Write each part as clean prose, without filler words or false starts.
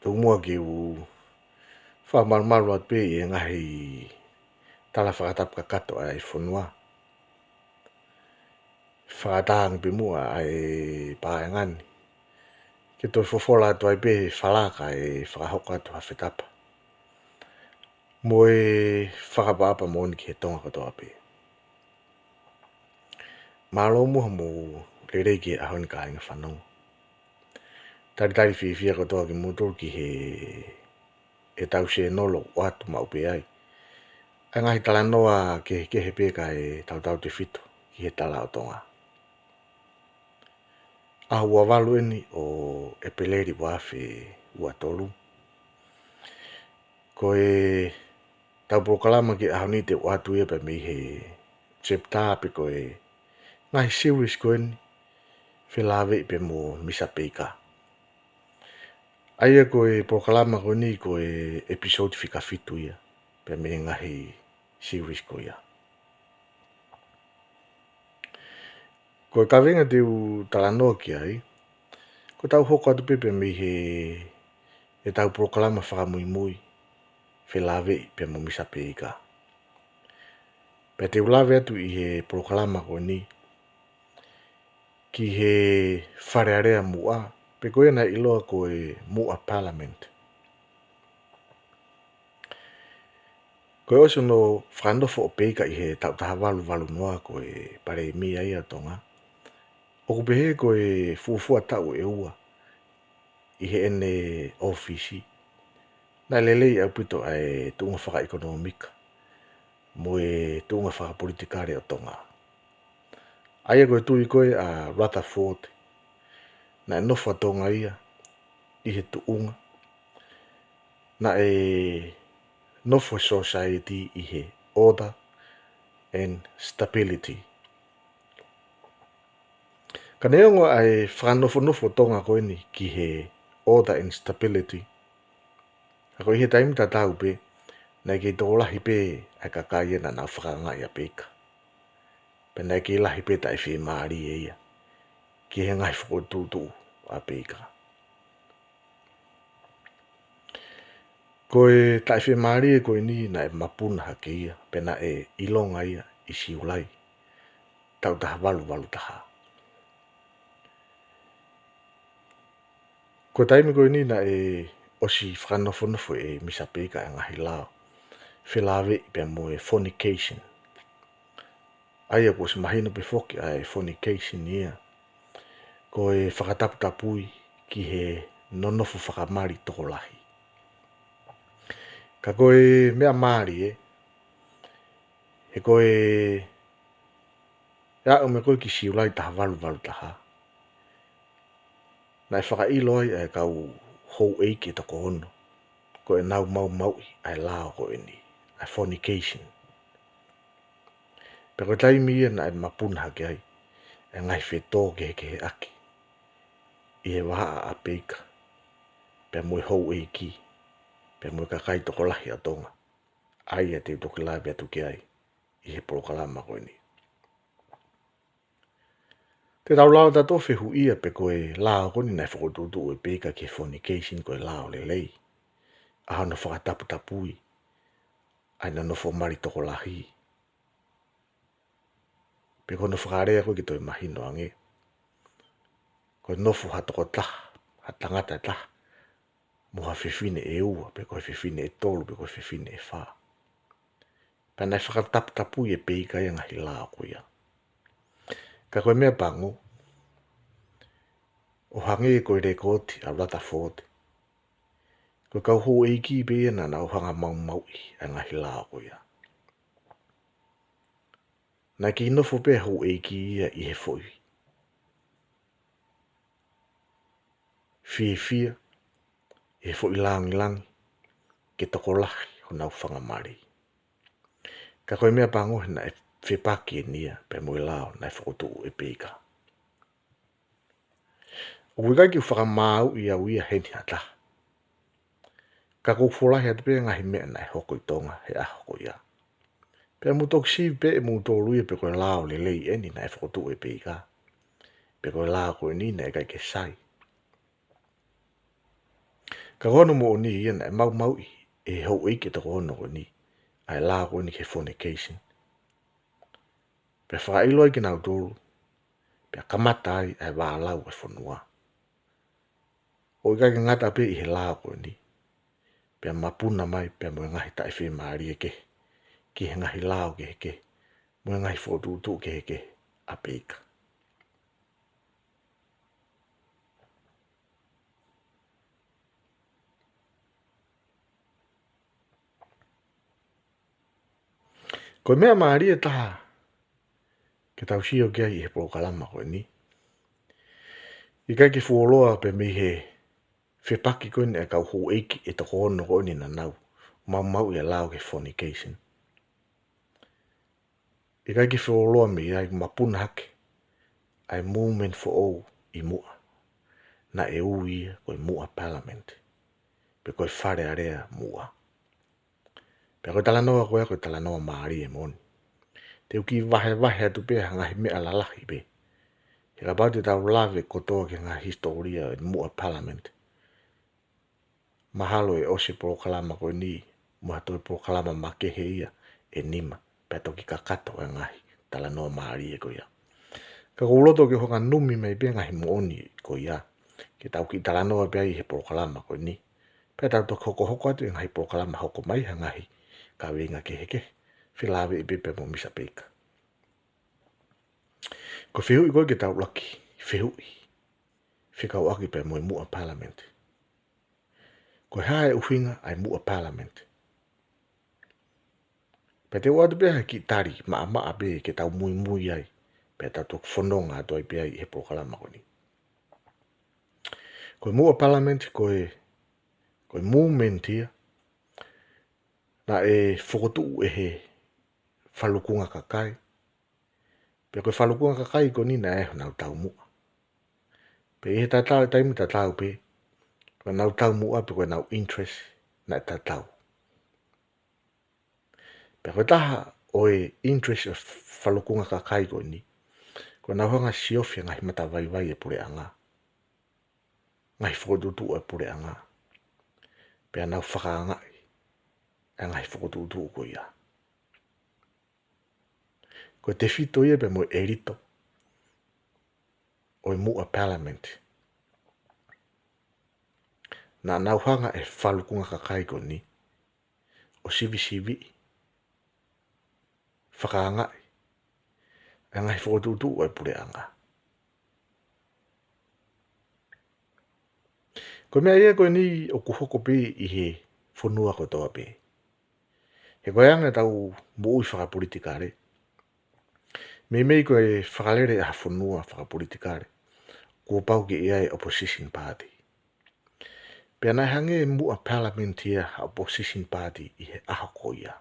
tu mua ki u whamarumaru at pe e ngahi tala whakatap kakato ai whonua. Whakatang pe mua ai paengani. Ke toi fofola atu ai pe whalaka e whakahoka atu hawhetapa. Mo e whakapaapa moni ki he tonga katoa pe. Malo mua mo rerei ki ahon ka inga whanau. Tari whiwhia katoa ki motor ki he e tau se nolo watu mau pe ai. Ai ngahi tala noa ke he peka e tau te whito ki he tala o tonga. Ahua walu eni o e peleri wafi ua tolu. Ko e tau proklama ki ahoni te watu e pa mi he chepta pe ko e ngahi series ko eni whilawe pe mo misa peka. Aia ko e proklama ko ni ko e episode fika fitu ia pe mi ngahi series ko ia. Ko e kawenga te u talanoa ki ai, ko tau hoko atu pepe mi he e tau proklama whakamui mui, whilawe pe mo misa peka. Pe te ulawe atu i he proklama ko ni, ki he wharearea mua, pe ko ena iloa ko e mua parliament. Ko e oso no whanofo o peka i he tau taha walu noa ko e pare mi ai atonga. O ku pehe ko e fuafua tau e ua i he ene ofisi. Na lelei au pito ai tunga whaka ekonomika mo e tunga whaka politikare o tonga. Aia koe tui koe a Rutherford na e nofa tonga ia i he tuunga. Na e nofa society i he order and stability. Ka neongo ai whanofo tonga koe ni ki he order and stability. Ako i he taimi ta tau pe, na ki tō lahi pe ai kakai na nau whakangai a peka. Pe na ki lahi pe ta i whi maari e ia, ki he ngai whakotūtū a peka. Ko e ta i whi maari e koe ni na e mapuna hake ia, pe na e ilonga ia i siulai, tau taha walu taha. Ko taimi koe ni na e osi whanofo e misa peka e ngahi lao. Whilawe i pe mo e fornication. Aia ko se mahina pe foki ai fornication ia. Ko e whakataputapui ki he nonofo whakamari toko lahi. Ka koe mea maari e. He koe ia o me koe ki siulai taha walu taha. Na e whakailo ai e kau hou eiki toko ono. Ko e nau mau ai lao ko e ni. Ai fornication. Pe koe taimi ia na e mapuna hake ai. E ngai whetō ke he aki. I he waha a peka. Pe moe hou eiki. Pe moe kakai toko lahi a tonga. Ai e te toki lawe atu ke ai. I he proklama koe ni. Te tau lao tato whehu ia pe koe lao koni nai whakotutu e peka ke fornication koe lao le lei. Aha no whakataputapui. Ai na no mari toko lahi. Pe kono whakarea koe ki toi mahino ange. Koe nofu hatoko taha, hatangata taha. Moha whiwhine e ua, pe koe whiwhine e tolu, pe koe whiwhine e wha. Pe nai whakataputapui e peka ia ngahi lao koe ia. Ka koe mea pango, o hange koe rekoti a Rutherford. Koe kau hou eiki pe ia na o hanga mau a ngahi lao koe ia. Na ki nofo pe hou eiki ia i he foi. Fia, i he foi langi, ke toko lahi ho nau whangamari. Ka koe mea pango na e whipaki e nia pe moe lao na e whakotu e peka. O wikai ki whakamau i au ia heni hata. Ka kukfolahi atu pe ngahi mea na e hoko i tonga he a hoko ia. Pe mu toksi pe e mu tolu ia pe koe lao le lei eni na e whakotu e peka. Pe koe lao koe ni na e kai ke sai. Ka hono mo ni ia na mau mau e ho i ke to hono ni. Ai la ko ni ke fornication. Pe wha ilo i ke nau tolu. Pe kamata ai wā lau e whanua. O i kai ngata pe i he la ko ni. Pe mapuna mai pe mo ngahi tai whi maari e ke. Ki he ngahi lao ke he ke. Mo ngahi whotutu ke he ke. A peika. Ko mea maari e taha. Ke tau sio kia i he prokalama ko ni. I kai ki fuoloa pe mi he whipaki koe ni e kau hou eiki e to hono koe ni na nau. Mau i a lao ke fornication. I kai ki fuoloa mi ai mapuna hake. Ai movement for all i mua. Na e ui koe mua parliament. Pe koe whare area mua. Pe koe talanoa koe talanoa maari e moni. Te uki vahe atu pe ngahi mea lalahi pe. He ka bauti tau lave kotoa ke ngā historia e mua parliament. Mahalo e osi prokalama koe ni. Mua toi prokalama make he ia e nima. Pe toki ka kato e ngahi talanoa maari e koe ia. Ka kuloto ke hoka numi mei pe ngahi muoni koe ia. Ke tau ki talanoa pe i he prokalama koe ni. Pe tau to hoko atu e ngahi prokalama hoko mai ha ngahi. Ka winga ke heke. Whilawe i pepe mo misa peika. Ko whihui koe ke tau laki. Whihui. Whikau aki pe mo i mua parliament. Ko hae uwhinga ai mua parliament. Pe te wadu peha ki tari maa pe ke tau mui ai. Pe tau tuk whanonga atu ai pe ai he prokalama koe ni. Ko mua parliament koe movement ia. Na e whokotu e he whalukunga kakai. Pe koe whalukunga kakai ko ni na e nau tau mua. Pe e he tatau taimi tatau pe. Koe nau tau mua pe koe nau interest na e tatau. Pe koe taha o e interest of whalukunga kakai ko ni. Koe nau hanga siofia ngahi mata vai e pure anga. Ngahi whokotutu e pure anga. Pe nau whakaangai. E ngahi whokotutu ko ia. Ko te whito ia pe mo erito. O i mua parliament. Na nauhanga e whalukunga kakai ko ni. O sivi. Whakaangai. E ngahi whokotutu o e pure anga. Ko mea ia koe ni o kuhoko pe i he whanua ko toa pe. He koe anga tau mui whakapolitikare. Mei koe whakalere a whanua whakapolitikare. Kua pau ki ia e opposition party. Pea nai hange mua parliament ia opposition party i he aha ko ia.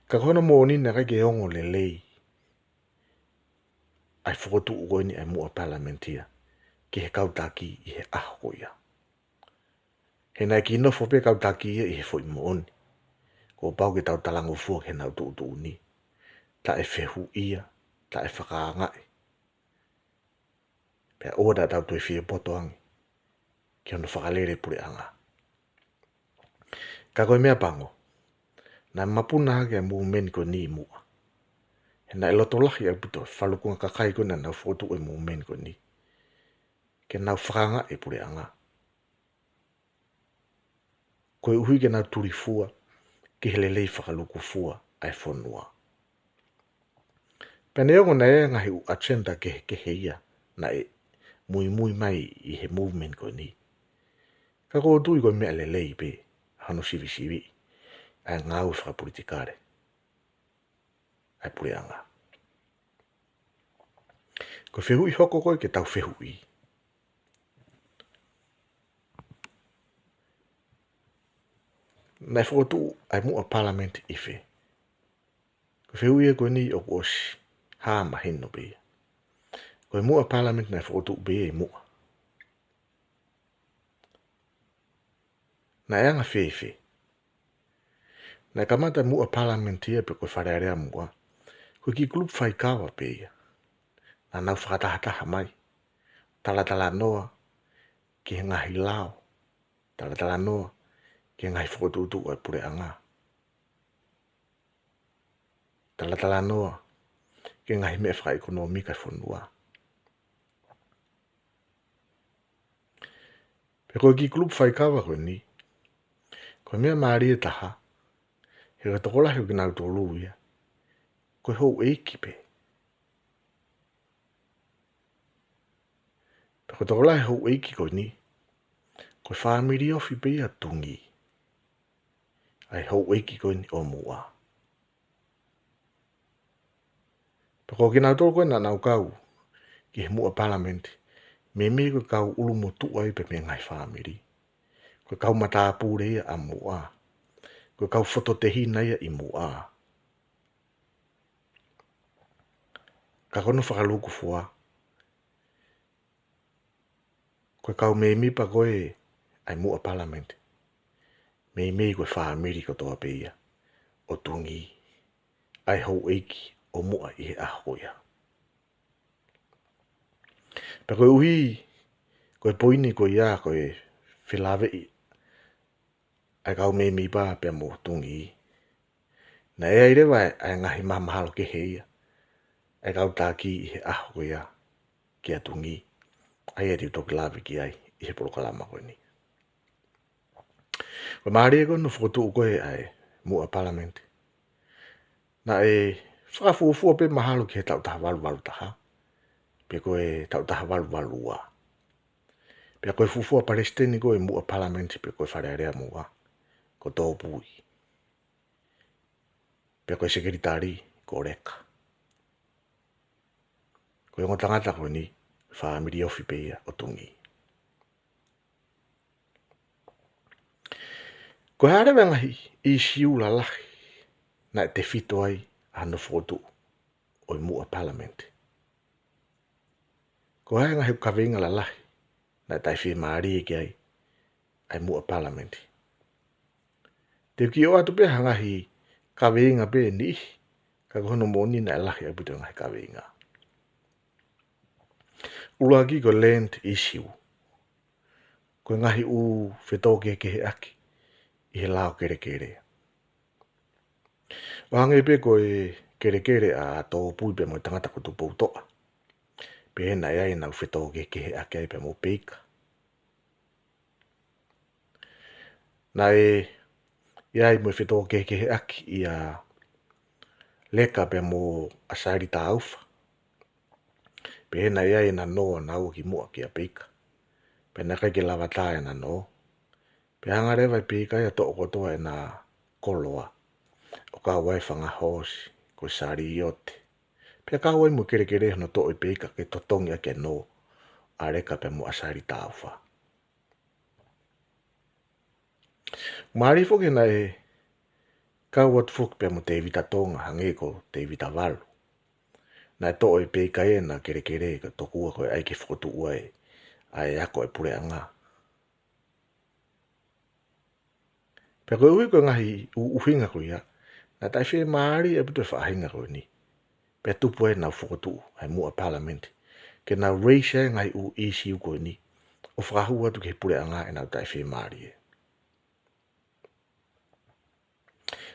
Ka kona mo ni na kai ke ongo le lei. Ai whakotu ugoi ni ai mua parliament ia. Ki he kautaki i he aha ko ia. He nai ki nofo pe kautaki ia i he fo i mooni. Ko pau ki tau talango fua he nau tu ni. Ta e whehu ia, ta e whakaangai. Pea oda tau tui whie potoangi. Ki ono whakalere pure anga. Ka koe mea pango. Na mapuna hake a movement ko ni mua. He na eloto lahi au pito whalukunga kakai ko na nau whotu e movement ko ni. Ke nau whakaangai pure anga. Koe uhui ke nau turi fua. Ki hele lei whakaluku fua ai whanua. Pene ongo na e ngahi u agenda ke he ia. Na e mui mai i he movement ko ni. Ka ko tui koe mea le lei pe. Hano sivi. Ai ngau whakapolitikare. Ai pure anga. Ko whehui hoko koe ke tau whehui. Nai whakotu ai mua parliament ife. Ko whehui e koe ni o kosi. Haa mahino pe. Koe mua parliament nai whakotu be e mua. Nai anga whewe. Nai kamata mua parliament ia pe koe wharearea mua. Koe ki group whai kawa pe ia. Na nau whakatahataha mai. Tala noa. ki ngahi lao. Tala noa ki ngahi whakatutu o pure anga. Tala noa ki ngahi mea whaka ekonomika whanua. Pe koe ki klub whaikawa koe ni. Koe mea maari e taha. He ka tokola heo ki nau tō ia. Koe hou eiki pe. Pe koe tokola heo eiki koe ni. Koe whamiri ofi pe ia tungi. Ai hou eiki koe ni o mua. Pe koe ki nau tō koe na nau kau. Ki he mua parlamenti. Me koe kau ulu mo tua i pe me ngai whamiri. Koe kau matapure ia a mua. Koe kau whoto te hina ia i mua. Ka kono whakaluku fua. Koe kau me pa koe ai mua parlamenti. Me koe whamiri ko toa pe ia. O tungi. Ai hou eiki o mua i he aho ia. Pe koe uhi, koe poini koe ia koe whilawe i. Ai kau me pa pe mo tungi. Na ea i rewa ai ngahi mahalo ke he ia. Ai kau tāki i he aho ia. Kia tungi. Ai e riu toki lawe ki ai. I he porokalama koe ni. Koe maari e koe no whakotu koe ai mua parlamenti. Na e whakafuafua pe mahalo ki he tau taha walu taha. Pe koe tau taha walu ua. Pe koe fufua palestini koe mua parlamenti pe koe wharearea mua. Ko tō pui. Pe koe sekeritari ko reka. Koe ngo tangata koe ni whaamiri ofi pe ia o tungi. Koe harewa ngahi i siula lahi na te fito ai anu whotu o mua parlamenti. Ko hai ngahi kawenga la lahi na tai whi maari e ki ai mua parlamenti. Te ki o atu pe hangahi kawenga pe ni ka kono moni na lahi aputo ngahi kawenga. Ulagi ko land issue. Ko ngahi u whetoke ke he aki i he lao kere. Wange pe ko e kere a tō pui pe mo tangata ko tupo toa. Pe na ia na whetoke ke he aki ai pe mo peika. Na e ia mo whetoke ke he aki i a leka pe mo asari ta aufa. Pe na ia na noa na au ki mua ki a peika. Pe na kai ke lava tae na no. Pe hangarewa i peika ia tō kotoa e na koloa. O ka wai whanga hosi, ko sari iote. Pe ka wai mo kere no tō i peika ke totongi a ke no. A reka pe mo asari ta aufa. Maari foke na e ka wat fok pe mo te vita tonga hange ko te vita walu. Na e tō i peika e na kere ka tokua koe ai ke whakotu ua e. Ai ako e pure anga. Pe koe ui koe ngahi uhinga koe ia. Na tai whi maari e puto whaahinga koe ni. Pe tupu e nau whakotu ai mua parlamenti. Ke nau reise ngai u issue koe ni. O whakahua tu ke pure anga e nau tai whi maari e.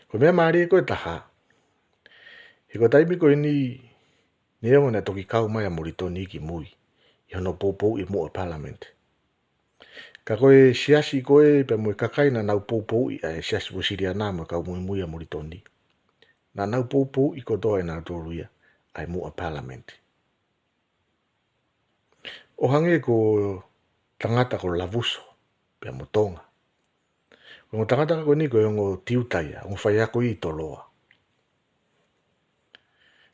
Koe mea maari e koe taha. He koe taimi koe ni neongo na toki kau mai a moritoni ki mui. I hono poupou i mua parlamenti. Ka koe siasi koe pe mui kakaina nau poupou i a siasi wasiria nā mo kau mui a moritoni. Na nau poupou i kotoa e nau tōruia ai mua parlamenti. O hange ko tangata ko lavuso pe mo tonga. Ko tangata ko ni ko ngo tiutaia, ngo whai ako i toloa.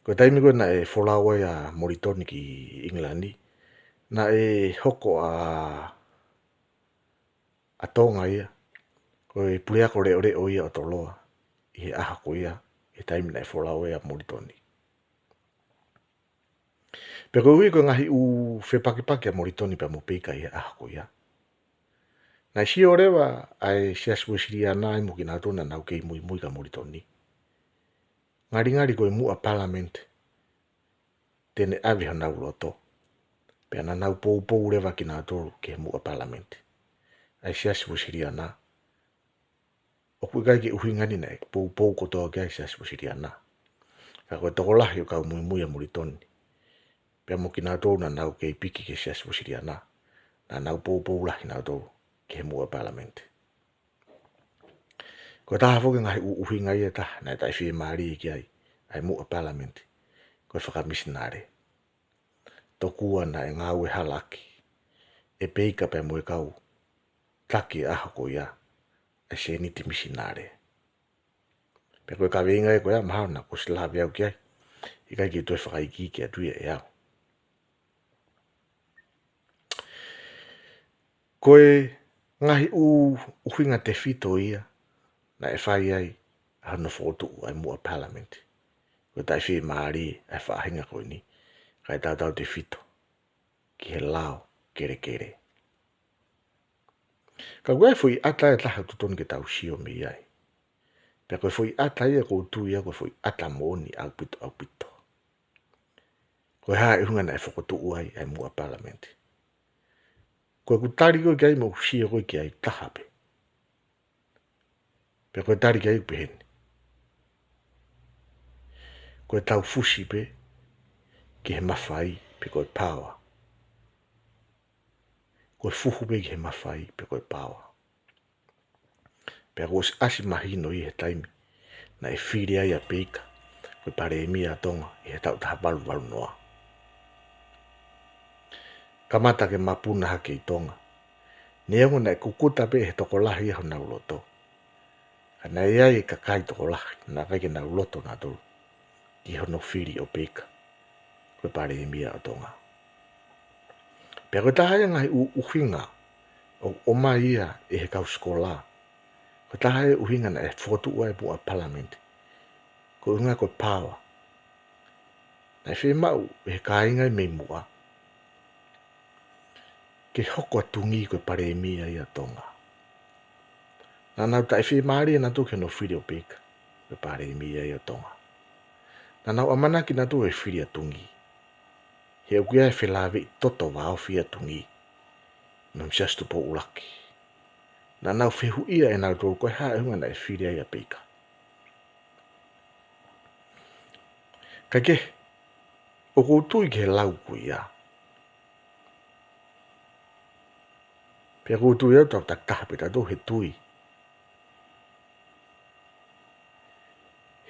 Ko taimi ko na e wholawa a moritoni ki Englandi. Na e hoko a tonga ia. Ko e purea ko reo ia o toloa. I he aha ko ia. E taimi na e wholawa a moritoni. Pe ko hui ko ngahi u whepakipaki a moritoni pe mo peika i he aha ko ia. Na si o rewa ai siaswe siria nai mo ki natona nau kei mui ka moritoni. Ngari ko e mua parlament. Tene avi hana uroto. Pe ana nau pou lewa ki nā tolu ke mua parlamenti. Ai siasi wasiria nā. O kui kai ki uhinga ni nei, pou kotoa kia siasi wasiria nā. Ka koe toko lahi o kau mui a muri toni. Pea mo ki nā tolu na nau ke piki ke siasi wasiria nā. Na nau pou lahi nā tolu ke mua parlamenti. Ko taha foke ngahi uhinga ia taha, na tai whi maari ki ai mua parlamenti. Ko whakamisinare. Tokua na e ngāu e halaki. E peika pe mo e kau. Taki aho ko ia. E se niti misinare. Pe koe ka weinga e koe a mahau na ko silahavi au ki ai. I kai ki toi whakaiki ki a tuia e au. Koe ngahi uhinga te whito ia. Na e whai ai hana whotu ai mua parlamenti. Ko tai whi maari ai whahinga koe ni. Kai tau te whito. Ki he lao kere. Ka koe fui ata e taha tutoni ke tau sio me iai. Pea koe fui ata ia ko tu ia koe fui ata moni au pito. Koe haa e hunga na e whakotu uai ai mua parlamenti. Koe kutari koe ki ai mo sio koe ki ai taha pe. Pea koe tari ki ai upeheni. Koe tau fusi pe ki he mawhai pe koe pawa. Koe fuhu pe ki he mawhai pe koe pawa. Pea koe asi mahino i he taimi na e whiri ai a peika koe pare e mia tonga i he tau taha walu noa. Kamata ke mapuna hake i tonga. Neongo na e kukuta pe he toko lahi aho na uloto. Kana iai e kakai toko lahi na kai ke na uloto na tolu. Ki hono whiri o peika koe pare e mia o tonga. Pea koe taha ia ngai uhinga o mai ia e he kau skola. Koe taha ia uhinga na e whotu ua e mua parlamenti. Koe unga koe pawa. Na e whi mau e he kāingai mei mua. Ke hoko atungi koe pare e mia ia tonga. Na nau ta e whi maari e na tu ke no whiri o peika koe pare e mia ia tonga. Na nau amanaki na tu e whiri atungi. He au kia e whilawe toto wao whiri atungi. Nam siastu po ulaki. Na nau whihu ia e nau tolu koe haa e hunga na e whiri ai a peika. Ka ke, o koutui ke lau kui ia. Pea koutui au tau tak taha pita do he tui.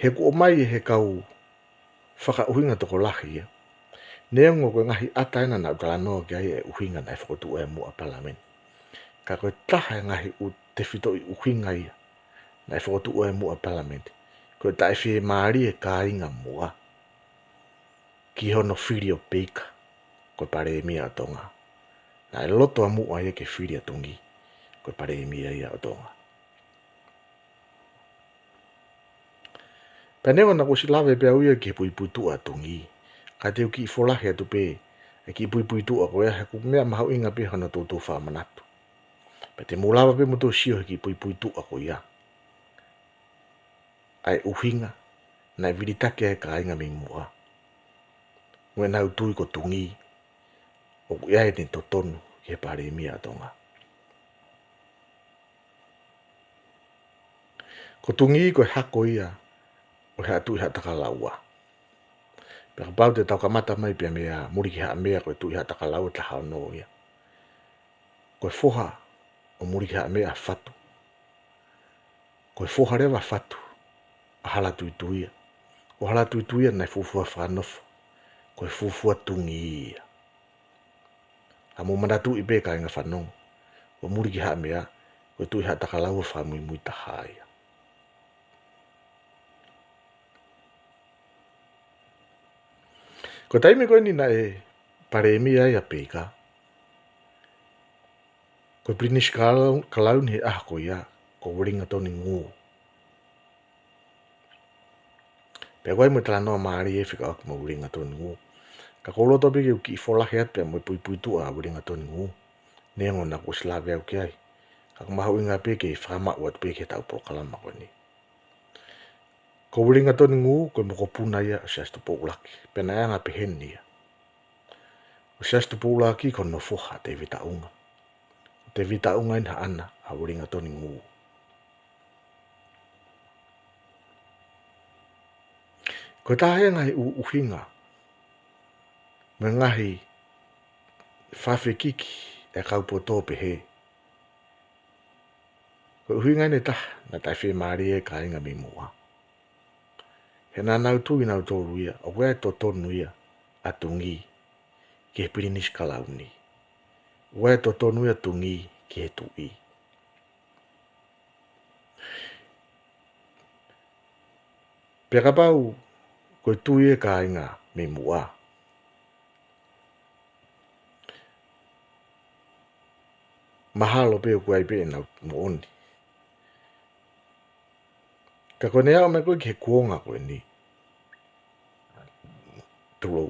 He ko o mai e he kau whaka uhinga toko lahi ia. Neongo koe ngahi ataina na utala noa ki ai e uhinga na e whakotu e mua parlament. Ka koe taha e ngahi u te whito i uhinga ia na e whakotu e mua parlament. Koe ta e whie maari e ka inga mua. Ki hono whiri o peika koe pare e mia o tonga. Na e loto a mua ia ke whiri a tongi koe pare e mia ia o tonga. Peneo na kusi lawe pe au ia ke pui tu a tongi. Ka teo ki folahi atu pe e ki pui tu a koe he ku mea mahau inga pe hana tōtou wha manatu. Pe te mulawa pe muto sio he ki pui tu a koe ia. Ai uhinga na e viritake e ka inga mi mua. Ngwe nau tui ko tungi o ia e ni totonu ke pare mia tonga. Ko tungi ko hako ia o he atu i hataka laua. Pea pau te tau kamata mai pia mea muri ki haa mea koe tu i hataka laua ta hao no ia. Koe foha o muri ki haa mea fatu. Koe foha rewa fatu a hala tuituia. O hala tuituia nai fufua whanofo. Koe fufua tungi ia. A mo manatu i beka inga whanong. O muri ki haa mea koe tu i hataka laua whamui mui taha ia. Ko taimi koe ni na e pare mi ai a peka. Ko British Crown he aha ko ia ko ringa toni ngu. Pea koe mo tala noa maari e whika aki mo ringa toni ngu. Ka kolo topi ke uki i folahi at pea mo pui tu a ringa toni ngu. Nengo na ko slawe au ki ai. Ka kumahau inga peke i whama uat peke tau prokalama koe ni. Ko ringa toni ngu ko mo ko puna ia siastu po ulaki. Pea na anga pehen ia. O sias tu pula ki kono foha te vita unga. Te vita unga in haana a uringa toni ngu. Ko tahe ngai uhinga. Me ngahi whawhi kiki e kaupoto pehe. Ko uhinga ne taha na tai whi maari e ka inga mi mua. He nā nau tui nau tōru ia, o wea tō tonu ia a tungi ki he pirinis kalauni. Wea tō tonu ia tungi ki he tui. Pea ka pau, koe tui e ka inga mi mua. Mahalo peo kua i pēna mooni. Ka koe nea o me koe ki he kuonga koe ni. Turo.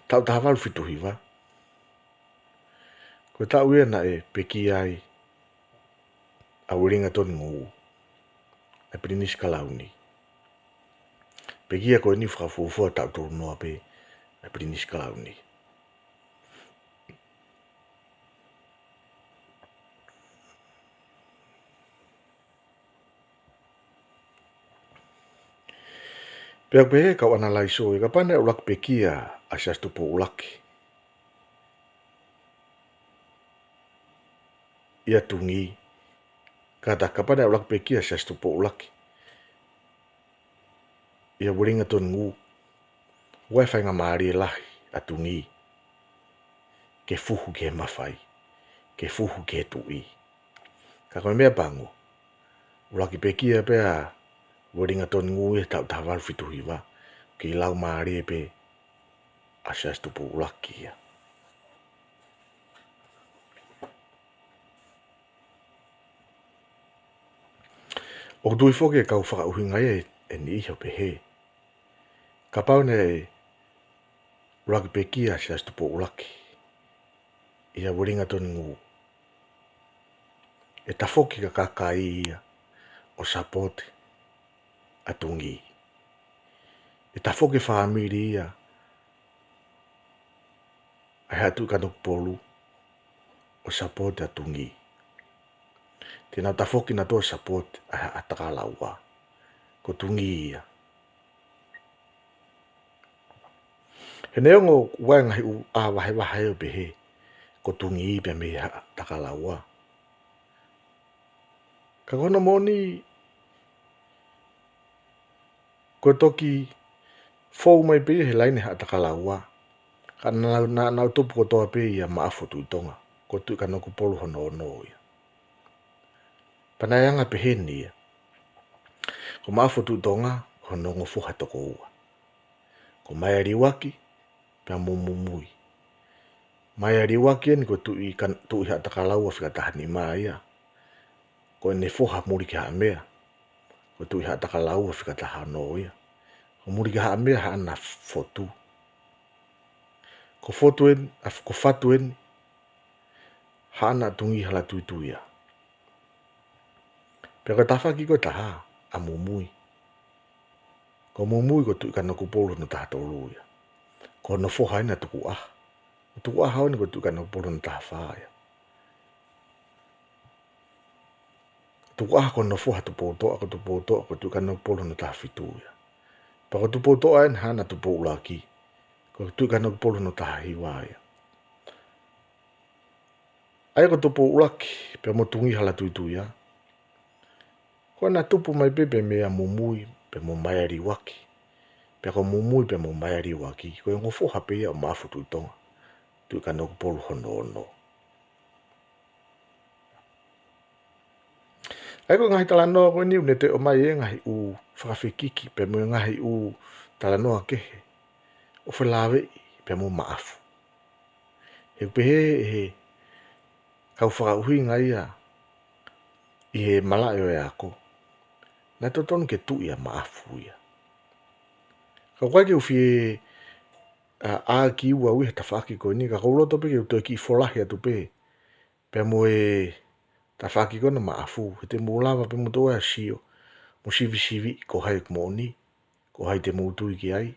Tau taha walu fituhi wa. Koe tau ia na e peki ai a uringa toni ngu. E pirinis kalauni. Peki a koe ni whakafufua tau tōru noa pe e pirinis kalauni. Pea pehe kau analaiso e ka pane ulak pekia a sias tupo ulaki. Ia tungi. Kata ka pane ulak pekia sias tupo ulaki. Ia uringa toni ngu. Wai whainga maari e lahi a tungi. Ke fuhu ke mawhai. Ke fuhu ke tui. Ka koe mea pango. Ulaki pekia pea uringa toni ngu e tau taha walu fituhi wa. Ki lau maari e pe a sias tupo ulaki ia. O tui foke e kau whakauhinga e ni iho pehe. Ka pau ne ulaki pekia sias tupo ulaki. Ia uringa toni ngu. E ta foki ka kakai ia o sapote a tungi. E ta foki whaamiri ia ai hatu kanok polu o sapote a tungi. Tēnā ta foki na tō sapote ai ataka laua ko tungi ia. He neongo waengahi u a wahe wahe o pehe ko tungi i pe me ataka laua. Ka kona moni ko toki fou mai pe he laine ataka laua. Ka nau tupu ko toa pe ia maafu tui tonga. Ko tui kanoku polu hono ono ia. Panayanga pehe ni ia. Ko maafu tui tonga hono ngofuha toko ua. Ko mai riwaki pia mumumui. Mai riwaki ni ko tui ataka laua whika tahani maa ia. Ko ne foha muri ki haa mea. Ko tui ataka laua whika taha no ia. Ko muri ki haa mea haa na fotu. Ko fotuen, ko fatuen, haa na tungi hala tui tui ia. Pea ko tawhaki ko taha a mumui. Ko mumui ko tui kanoku polo no taha tolu ia. Ko no foha ina tuku ah. Tuku ah hao ni ko tui kanoku polo no taha whaa ia. Tuku ah ko no foha tupo toa ko tui kanoku polo no taha fitu ia. Pa ko tupo toa en haa na tupo ulaki. Ko tui kanoku polo no taha hiwa ia. Ai ko tupo ulaki pea mo tungi hala tui tui ia. Ko na tupu mai pepe mea mumui pe mo mai riwaki. Pea ko mumui pe mo mai riwaki. Ko yung foha pe ia o maafu tui tonga. Tui kanoku polo hono ono. Ai ko ngahi talanoa ko niu ne te o mai e ngahi u whakawhikiki pe mo ngahi u talanoa kehe. O whelawe pe mo maafu. He pehe he kau whakauhinga ia i he malayo e ako. Na totonu ke tu ia maafu ia. Ka koe ke uwhi a ki ua ui he tawhaki koe ni. Ka kouloto pe ke utoi ki wholahi atu pe. Pe mo e tawhaki koe na maafu. He te mūlawa pe mo toa sio. Mo sivi sivi ko hai mo ni. Ko hai te mūtui ki ai.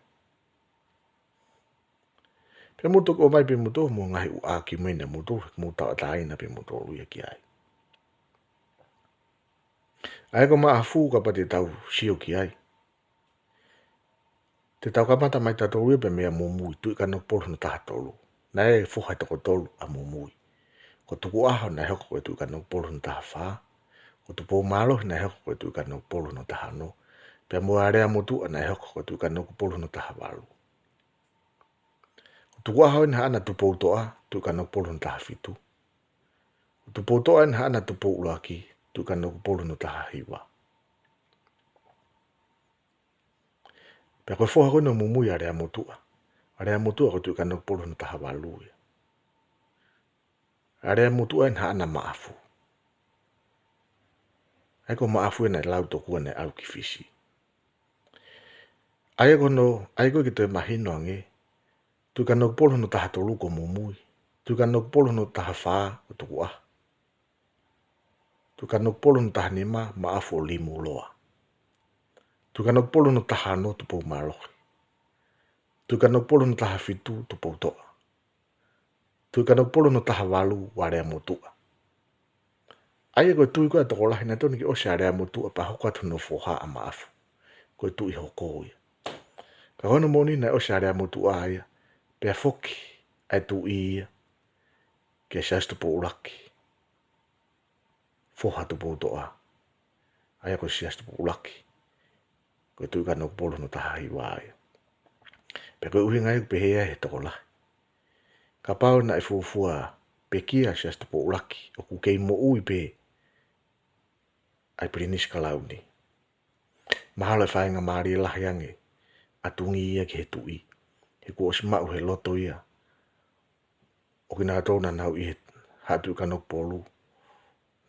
Pe mutu ko mai pe mutu mo ngai u a ki mena mutu muta tai na pe mutu lu ya ki ai. Ai ko ma afu ka pa te tau sio ki ai. Te tau ka mata mai tatu pe mea mumui tu ka no polo no taha tolu. Na e fuha toko tolu a mumui. Ko tuku aho na heko koe tu ka no polo no taha wha. Ko tu po malo na heko koe tu ka no polo no taha no. Pe mo area mutu na heko koe tu ka no polo no taha walu. Ko tuku aho na ana tu po toa tu ka no polo no taha fitu. Ko tu po toa na ana tu po ulaki tu ka no polo no taha hiwa. Pe koe fuha koe no mumui area mutua. Area mutua ko tu ka no polo no taha walu. Area mutua na ana maafu. Ai ko maafu na lau toku na au ki fisi. Ai ko ki te mahino ange. Tu ka no polo no taha tolu ko mumui. Tu ka no polo no taha wha o tuku ah. Tu ka no polo no taha nima maafu o limu loa. Tu ka no polo no taha no tu pou malohi. Tu ka no polo no taha fitu tu pou toa. Tu ka no polo no taha walu warea mutua. Ai ko tui koe toko lahi na toni ki ose area mutua pa hoko atu no foha a maafu. Koe tui hoko ia. Ka hono moni na ose area mutua aia. Pea foki ai tu ia. Ke sastu po ulaki. Foha tu pou toa. Ai ko sastu po ulaki. Koe tui ka no polo no taha hiwa aia. Pe koe uhi ngai pehea he toko lahi. Ka pau na e fufua pekia sastu po ulaki. O ku kei mo ui pe. Ai prinis ka launi. Mahalo e whainga maari lahi ange. Atungi ia ki he tui. He ko osmau he loto ia. O ki nga tōna nau i he hatu ka nok polu.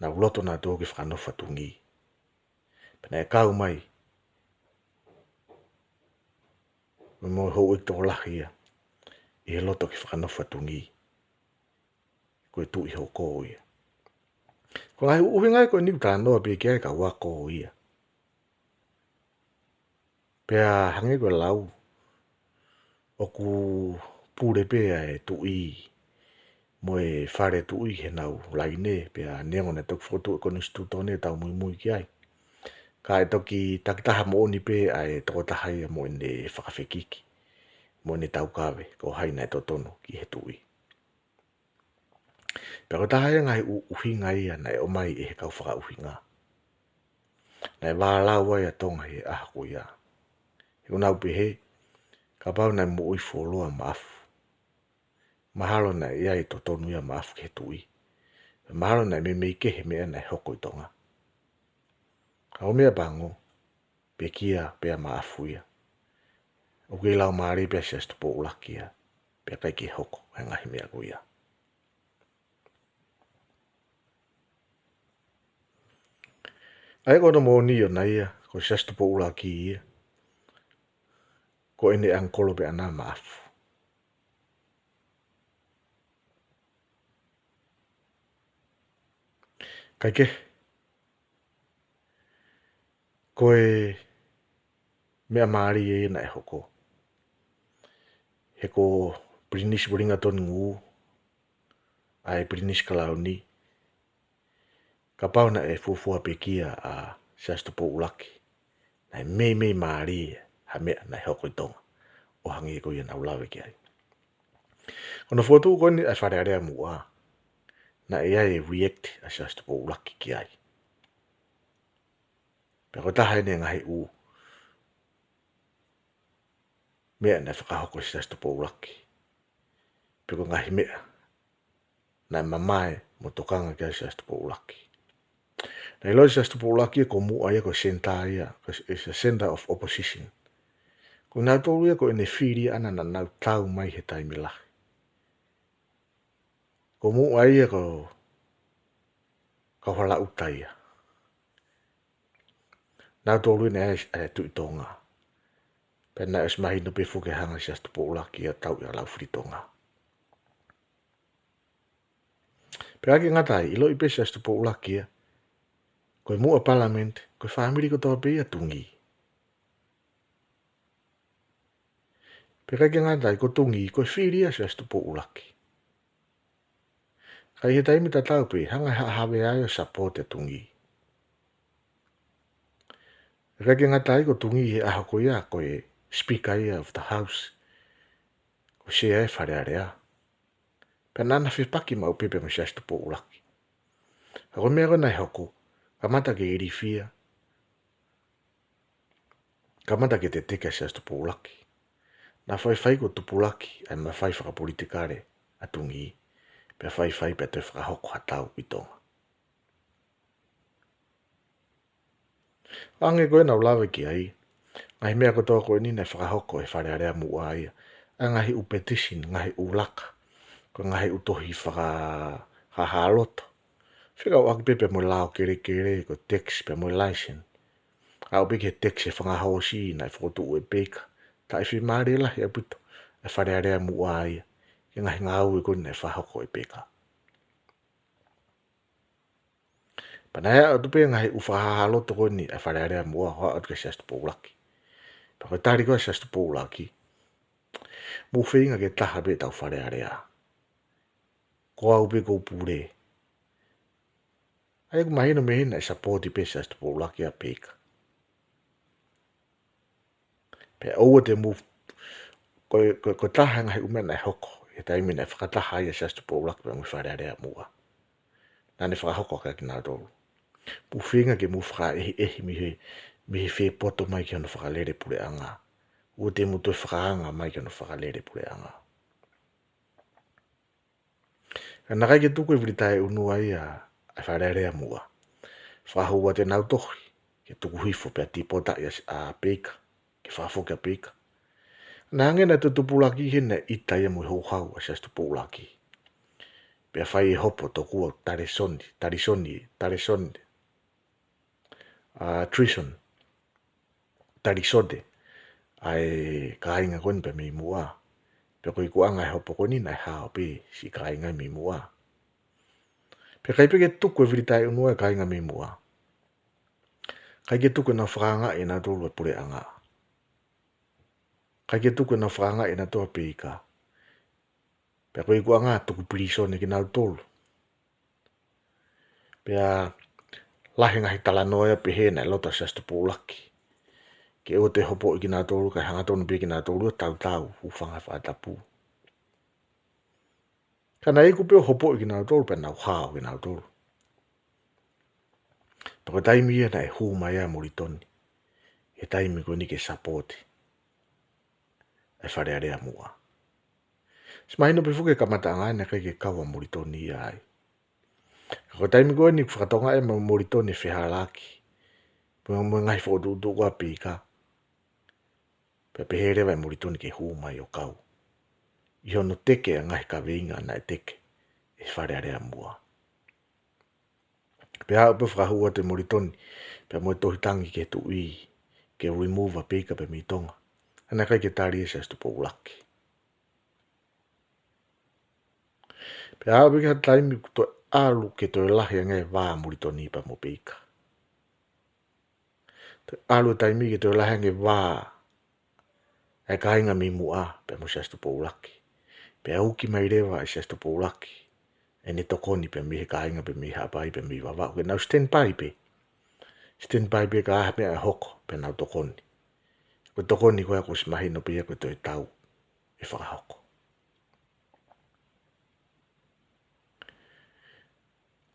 Nau loto nga tō ki whakanofa tungi. Pena e kau mai. Me mo hou ik tō lahi ia. I he loto ki whakanofa tungi. Koe tui hoko ia. Ko ngai uhi ngai koe niu tānoa pe kia ka wako ia. Pea hangi koe lau. O ku pure pea e tui. Mo e whare tui he nau laine. Pea neongo na tok whotu e konis tutone tau mui mui ki ai. Ka e toki takitaha mo oni pe ai toko tahai mo ene whakawhekiki. Mo ene tau kawe ko haina e totono ki he tui. Pea ko tahai ngai uhi ngai na e omai e he kau whaka uhi ngā. Na e wālau ai a tonga he ahako ia. He unau pe he, ka pau na mo ui wholoa maafu. Mahalo na ia e totonu ia maafu ke tui. Mahalo na me mei kehe mea na e hoko i tonga. Ka o mea bango, pe kia pea maafu ia. O kei lau maari pea siastu po ulaki ia. Pea kai ki hoko, he ngahi mea ko ia. Ai kono mo ni o na ia, ko siastu po ulaki ia. Ko ene angkolo pe ana maafu. Kai ke. Ko e mea maari e na e hoko. He ko prinis buringa toni ngu. Ai prinis kalauni. Ka pau na e fufua pe kia a siastu po ulaki. Na e mei maari ha mea na e hoko i tonga. O hangi e ko ia na ulawe ki ai. Kono fotu ko ni ai whare area mua. Na e ai react a siastu po ulaki ki ai. Pea ko taha ene ngahi u. Mea na whakahoko siastu po ulaki. Pea ko ngahi mea. Na e mamae mo tokanga ki ai siastu po ulaki. Na i loi siastu po ulaki ko mua ia ko senta ia. Is a center of opposition. Ko nau tolu ia ko ene whiri ana na nau tau mai he taimilahi. Ko mua ia ko hala utai ia. Nau tolu ina e tui tonga. Pena es mahi no pefu ke hanga siastu po ulaki ia tau ia lau whiri tonga. Pea ki ngatai, ilo i pe siastu po ulaki ia. Koe mua parlament, koe whamiri ko toa pe ia tungi. Pe kai ke ngata i ko tungi ko whiria se astu po ulaki. Kai he taimi ta tau pe hanga hawe ai o support e tungi. Kai ke ngata i ko tungi he aha ko ia ko e speaker ia of the house. Ko se e whare area. Pe nana whipaki mau pepe mo se astu po ulaki. Ako mea ko nai hoko. Kamata ke iri fia. Kamata ke te teke se astu po ulaki. Na whai ko tupulaki ai ma whai whakapolitikare a tungi. Pe whai pe te whakahoko hatau i tonga. Ange koe nau lawe ki ai. Ngahi mea kotoa koe ni nei whakahoko e whare area mua ai. A ngahi u petition, ngahi u laka. Ko ngahi u tohi whakahaloto. Whika o aki pepe mo lao kere ko text pe mo license. A o peke text e whangahosi nei whakotu ue peka. Ta e whimare la hea puto. E whare area mua ai. Ke ngahi ngau e koe nei whahoko e peka. Panaya o tupe ngahi u whahaloto koe ni e whare area mua hoa atu ke seastu poulaki. Pa koe tari koe seastu poulaki. Mu whinga ke taha be tau whare area. Ko au pe kou pure. Ai ku mahina mehina e supporti pe seastu poulaki a peka. Pe aua te mu ko taha ngahi umena e hoko. E taimi nei whakataha ia seastu poulaki pe mu whare area mua. Nane whakahoko ka ki nā tolu. Mu whinga ke mu whaka mihi whi poto mai ki ono whakalere pure anga. Ua te mu toi whakaanga mai ki ono whakalere pure anga. Ka nakai ke tuku e vritai unua ia a wharerea mua. Whahua te nau tohi ke tuku hifo pe a tipota ia a peka. Ke whafoke a peka. Nā ngena te tupulaki hene ita ia mui hauhau a sias tupulaki. Pe a whai e hopo toku au tarisoni. Trison. Tarisode. Ai kainga koen pe mi mua. Pe koi kuanga e hopo koni nai hao pe si kainga mi mua. Pe kai pe ke tuku e vritai unua e kainga mi mua. Kai ke tuku na whanga e na tolu e pure anga. Kai ke tuku na whanga e na toa pe ika. Pe koi kuanga tuku prison e ki nau tolu. Pe a lahi ngahi talanoia pe he na lota sias tupulaki. Ke o te hopo i ki nā tolu, kai hanga tonu pe ki nā tolu, tau, ufanga whaatapu. Kana iku peo hopo i ki nā tolu, pe nau hao ki nā tolu. Pako taimi ia na e hū mai a moritoni. E taimi ko ni ke sapoti. E whare area mua. Smahino pe fuke kamata ngai na kai ke kawa moritoni ia ai. Kako taimi ko ni whakatonga e ma moritoni whihalaki. Pua ngai whodu kwa pika. Pe pehere vai moritoni ke hū mai o kau. I hono teke a ngai ka veinga na e teke. E whare area mua. Pe hao pe whakahua te moritoni. Pe moe tohitangi ke tu i. Ke remove a pika pe mitonga. Ana kai ke tari e seastu po ulaki. Pe hao pe ka taimi to alu ke to lahi ngai vā moritoni pa mo pika. Alu taimi ke to lahi ngai vā e kainga mi mua pe mo seastu po ulaki. Pe auki mai rewa e seastu po ulaki. E ne tokoni pe mi he kainga pe mi hapai pe mi wawa. Ke nau stand by pe. Stand by pe ka ahape a hoko pe nau tokoni. Ko tokoni koe ako smahino pe ko to e tau e whakahoko.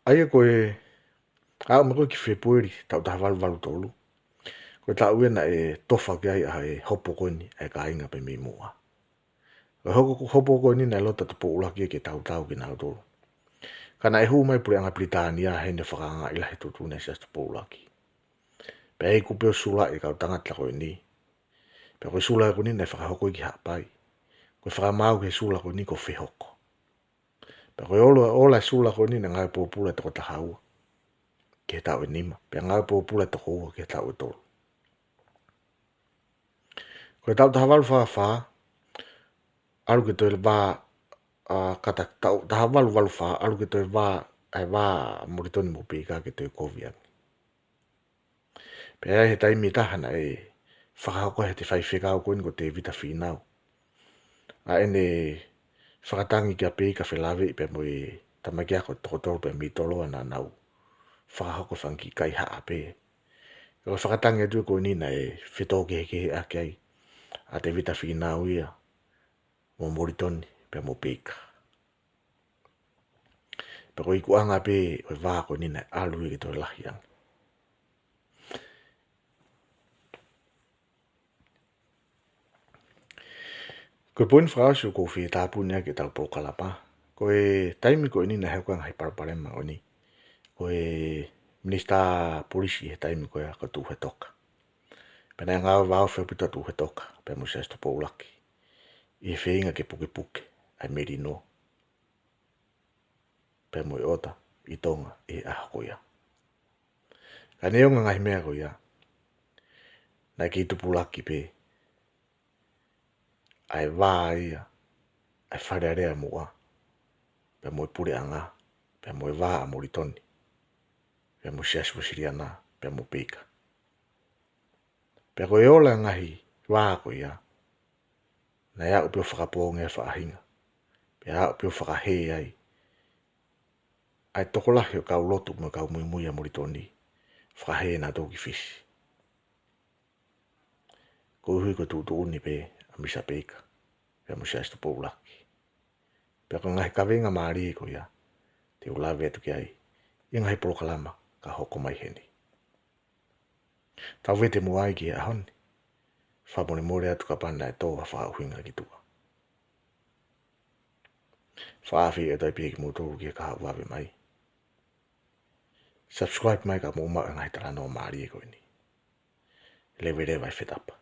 Aia koe au mako ki February tau taha walu tolu. Koe tau uena e tofa ki ai a e hopo koni e kainga pe mi mua. Koe hopo koni na lota tupo ulaki ke tau ki nau tolu. Kana e huu mai pure anga Britania hene whakanga ila he tutu ne sias tupo ulaki. Pe hei kupeo sula e kau tangatla koe ni. Pe koe sula e koni ne whakahoko i ki hapai. Koe whakamau ke sula koe ni ko whihoko. Pe koe ola sula koe ni na ngai pōpula toko tahaua. Ke tau e nima. Pe ngai pōpula toko ua ke tau e tolu. Koe tau tahawalu wha alu ke toi wā kata tau tahawalu wha alu ke toi wā moritoni mo pika ke toi koviangi. Pe he taimi tahana e whakahoko he te whaiwhekau koe ni ko te vita whinau. a ene whakatangi kia pē ka whilawe pe mo e tamakia ko tokotoro pe mitolo ana nau whakahoko whanki kai haa pē. Ko whakatangi atu ko nina e whito ke a kai a te vita whinau ia mo moritoni pe mo pēka. Pe ko iku anga pē o wā ko nina alu i to lahiang. Ko poin frasio ko fi tapu nia ke tau pokalapa. Ko e taimi ko nina hekang hai parparema oni. Ko e minista polisi he taimi ko e ka tu he toka. Pena ngā wāo whepita tu he toka pe mo sesto poulaki. I whenga ke puke ai meri no. Pe mo e ota i tonga e aha ko ia. Ka neonga ngai mea ko ia. Nai ki tupulaki pe ai wā ia, ai wharearea mua, pe mo e pure anga, pe mo e wā a moritoni, pe mo siasu siriana, pe mo pika. Pe ko e ola ngahi wā ko ia, na ia upio whakapōnga e whaahinga, pe ia upio whakahe ai tokolahi o kau lotu mo kau mui a moritoni, whakahe na tōki fisi. Ko hui ko tūtu uni pe a misa peka, pe mo siastu poulaki. Pe ko ngahi kawenga maari ko ia, te ulawe atu ki ai, i ngahi polokalama ka hoko mai heni. Tau vete mo ai ki e ahoni, whamone more atu ka pana e tōha whaahuinga ki tua. Whaafi e tai pia ki motoru ki e ka wawe mai. Subscribe mai ka mōma ngai tala no maari e ko ini. Lewe rewa i whetapa.